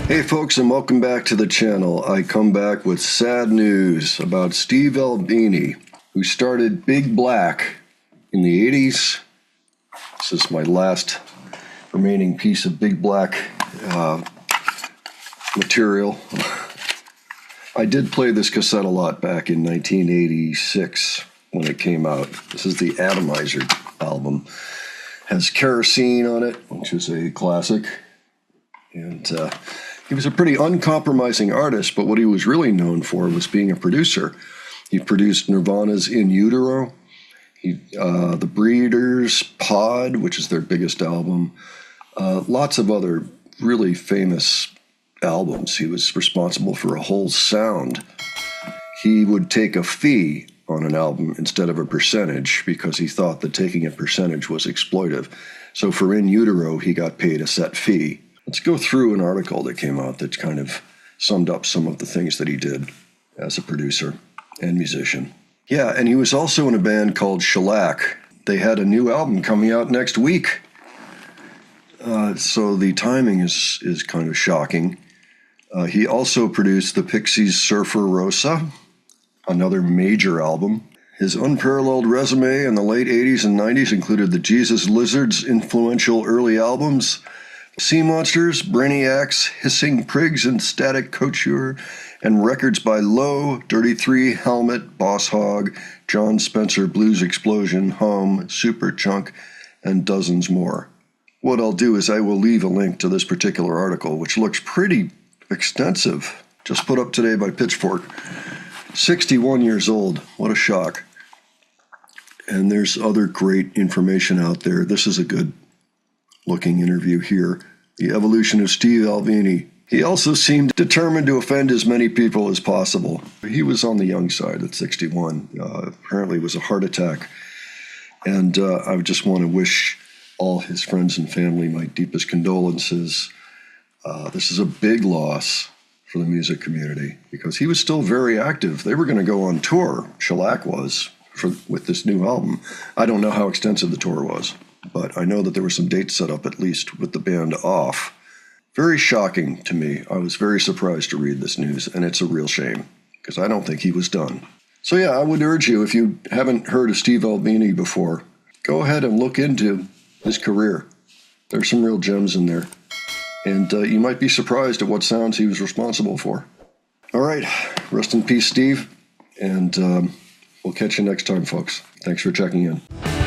Hey folks, and welcome back to the channel. I come back with sad news about Steve Albini, who started Big Black in the 80s. This is my last remaining piece of Big Black material. I did play this cassette a lot back in 1986 when it came out. This is the Atomizer album. Has Kerosene on it, which is a classic. And he was a pretty uncompromising artist, but what he was really known for was being a producer. He produced Nirvana's In Utero, The Breeders' Pod, which is their biggest album, lots of other really famous albums. He was responsible for a whole sound. He would take a fee on an album instead of a percentage because he thought that taking a percentage was exploitive. So for In Utero, he got paid a set fee. Let's go through an article that came out that kind of summed up some of the things that he did as a producer and musician. Yeah, and he was also in a band called Shellac. They had a new album coming out next week. So the timing is kind of shocking. He also produced the Pixies' Surfer Rosa, another major album. His unparalleled resume in the late 80s and 90s included the Jesus Lizards' influential early albums, Sea Monsters, Brainiacs, Hissing Prigs, and Static Couture, and records by Low, Dirty Three, Helmet, Boss Hog, John Spencer, Blues Explosion, Hum, Super Chunk, and dozens more. What I'll do is I will leave a link to this particular article, which looks pretty extensive, just put up today by Pitchfork. 61 years old. What a shock. And there's other great information out there. This is a good looking interview here. The evolution of Steve Albini. He also seemed determined to offend as many people as possible. He was on the young side at 61. Apparently it was a heart attack. And I just want to wish all his friends and family my deepest condolences. This is a big loss for the music community because he was still very active. They were going to go on tour, Shellac was, with this new album. I don't know how extensive the tour was, but I know that there were some dates set up at least with the band off. Very shocking to me. I was very surprised to read this news, and it's a real shame because I don't think he was done. So yeah, I would urge you, if you haven't heard of Steve Albini before, go ahead and look into his career. There's some real gems in there. And you might be surprised at what sounds he was responsible for. All right, rest in peace, Steve. And we'll catch you next time, folks. Thanks for checking in.